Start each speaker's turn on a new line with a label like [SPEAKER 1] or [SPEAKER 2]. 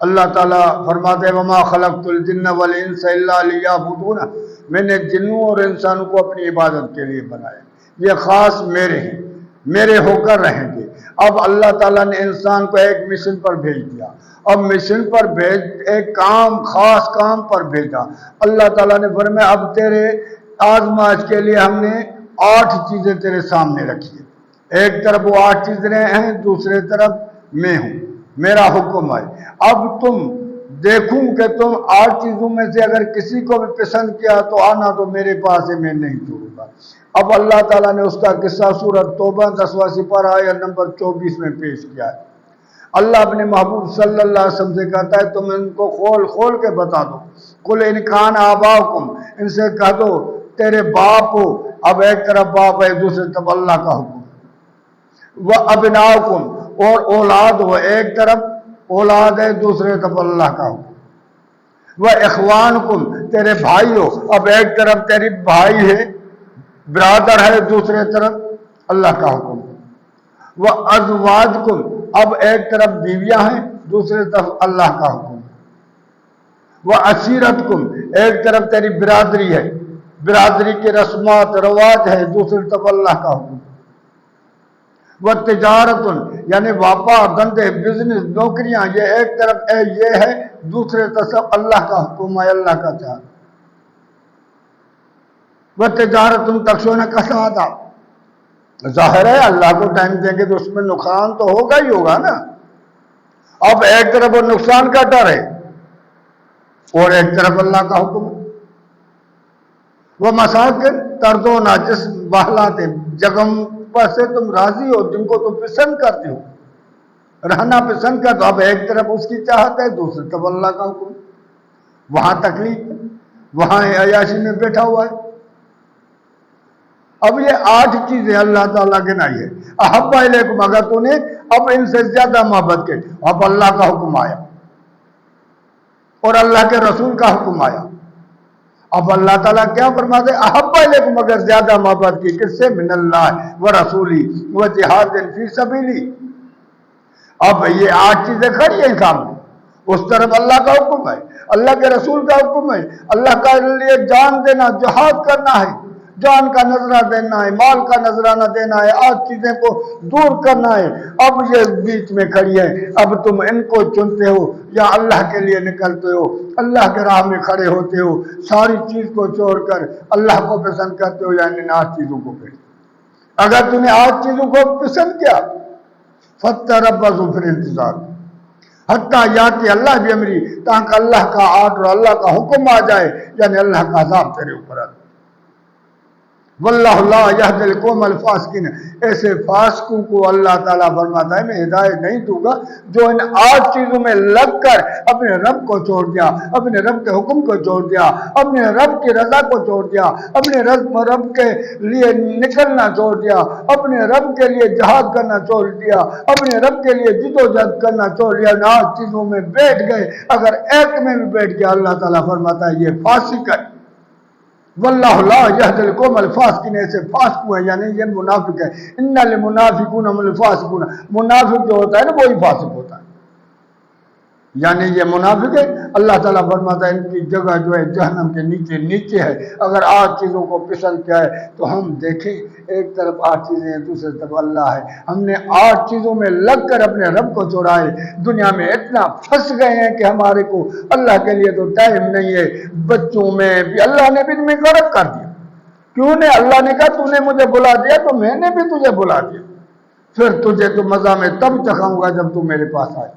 [SPEAKER 1] اللہ تعالیٰ فرماتے ہیں وما خلقت الجن والانس الا لیعبدون، میں نے جنوں اور انسانوں کو اپنی عبادت کے لیے بنایا، یہ خاص میرے ہیں، میرے ہو کر رہیں گے۔ اب اللہ تعالیٰ نے انسان کو ایک مشن پر بھیج دیا، اب مشن پر ایک خاص کام پر بھیجا۔ اللہ تعالیٰ نے فرمایا اب تیرے آزمائش کے لیے ہم نے 8 چیزیں تیرے سامنے رکھی ہیں، ایک طرف وہ 8 چیزیں ہیں، دوسرے طرف میں ہوں، میرا حکم ہے۔ اب تم دیکھوں کہ تم 8 چیزوں میں سے اگر کسی کو بھی پسند کیا تو آنا تو میرے پاس ہے، میں نہیں چھوڑوں گا۔ اب اللہ تعالیٰ نے اس کا قصہ سورۃ توبہ 10واں سپارہ آیت نمبر 24 میں پیش کیا ہے۔ اللہ اپنے محبوب صلی اللہ علیہ وسلم سے کہتا ہے تم ان کو کھول کے بتا دو، قل ان کان آباؤکم، ان سے کہہ دو تیرے باپ ہو، اب ایک طرف باپ ہے دوسری طرف اللہ کا حکم، وہ ابناؤکم، اور اولاد ہو، ایک طرف اولاد ہے دوسرے طرف اللہ کا حکم، وہ اخوانکم، تیرے بھائی ہو، اب ایک طرف تیری بھائی ہے برادر ہے دوسرے طرف اللہ کا حکم، وہ ازواجکم، اب ایک طرف بیویاں ہیں دوسرے طرف اللہ کا حکم، وہ عشیرتکم، ایک طرف تیری برادری ہے، برادری کے رسمات رواج ہے دوسری طرف اللہ کا حکم، وہ تجارت یعنی واپار دھندے بزنس نوکریاں، یہ ایک طرف یہ ہے دوسرے طرف اللہ کا حکم ہے، اللہ کا چاہت، وہ تجارت تخشون کسادہ، ظاہر ہے اللہ کو ٹائم دیں گے تو اس میں نقصان تو ہوگا ہی ہوگا نا۔ اب ایک طرف وہ نقصان کا ڈر ہے اور ایک طرف اللہ کا حکم ہے، وہ مساکن تردونا، جس بہلات جگہ پر سے تم راضی ہو، جن کو تم پسند کرتے ہو، رہنا پسند کرتے ہو، اب ایک طرف اس کی چاہت ہے دوسری طرف اللہ کا حکم، وہاں تکلیف ہے، وہاں عیاشی میں بیٹھا ہوا ہے۔ اب یہ 8 چیزیں اللہ تعالیٰ گنائی ہے، احب الیکم، اگر تو نے اب ان سے زیادہ محبت کے، اب اللہ کا حکم آیا اور اللہ کے رسول کا حکم آیا۔ اب اللہ تعالیٰ کیا فرماتے ہیں احب الیکم، اگر زیادہ محبت کی، کس سے؟ من اللہ و رسولی و جہاد فی سبیلی۔ اب یہ 8 چیزیں کھڑی ہیں سامنے، اس طرف اللہ کا حکم ہے، اللہ کے رسول کا حکم ہے، اللہ کا لیے جان دینا، جہاد کرنا ہے، جان کا نذرہ دینا ہے، مال کا نذرانہ دینا ہے، 8 چیزیں کو دور کرنا ہے۔ اب یہ بیچ میں کھڑی ہے، اب تم ان کو چنتے ہو یا اللہ کے لیے نکلتے ہو، اللہ کے راہ میں کھڑے ہوتے ہو، ساری چیز کو چھوڑ کر اللہ کو پسند کرتے ہو یا ان 8 چیزوں کو پسند۔ اگر تم نے 8 چیزوں کو پسند کیا فَتَرَبَّصُوا، پھر انتظار حتیٰ یاتی اللہ بِأَمْرِهِ، تاکہ اللہ کا آرڈر، اللہ کا حکم آ جائے، یعنی اللہ کا عذاب تیرے اوپر آ جائے۔ واللہ لا یہدی القوم الفاسقین، ایسے فاسقوں کو اللہ تعالیٰ فرماتا ہے میں ہدایت نہیں دوں گا جو ان 8 چیزوں میں لگ کر اپنے رب کو چھوڑ دیا، اپنے رب کے حکم کو چھوڑ دیا، اپنے رب کی رضا کو چھوڑ دیا، اپنے رب کے لیے نکلنا چھوڑ دیا، اپنے رب کے لیے جہاد کرنا چھوڑ دیا، اپنے رب کے لیے جد و جہد کرنا چھوڑ دیا، ان 8 چیزوں میں بیٹھ گئے، اگر ایک میں بھی بیٹھ گیا اللہ تعالیٰ فرماتا ہے یہ فاسق ہے۔ واللہ لا یہدی القوم الفاسقین، ایسے فاسق ہیں یعنی یہ منافق ہے، ان المنافقون هم الفاسقون، منافق جو ہوتا ہے نا وہی فاسق ہوتا ہے، یعنی یہ منافق ہے۔ اللہ تعالیٰ فرماتا ہے ان کی جگہ جو ہے جہنم کے نیچے ہے۔ اگر 8 چیزوں کو پسند کیا ہے تو ہم دیکھیں ایک طرف 8 چیزیں ہیں دوسری طرف اللہ ہے، ہم نے 8 چیزوں میں لگ کر اپنے رب کو چھوڑا ہے، دنیا میں اتنا پھنس گئے ہیں کہ ہمارے کو اللہ کے لیے تو ٹائم نہیں ہے۔ بچوں میں بھی اللہ نے بھی ان میں غرق کر دیا، کیوں نے؟ اللہ نے کہا تو نے مجھے بلا دیا تو میں نے بھی تجھے بلا دیا، پھر تجھے تو مزہ میں تب چکھاؤں گا جب تو میرے پاس آئے۔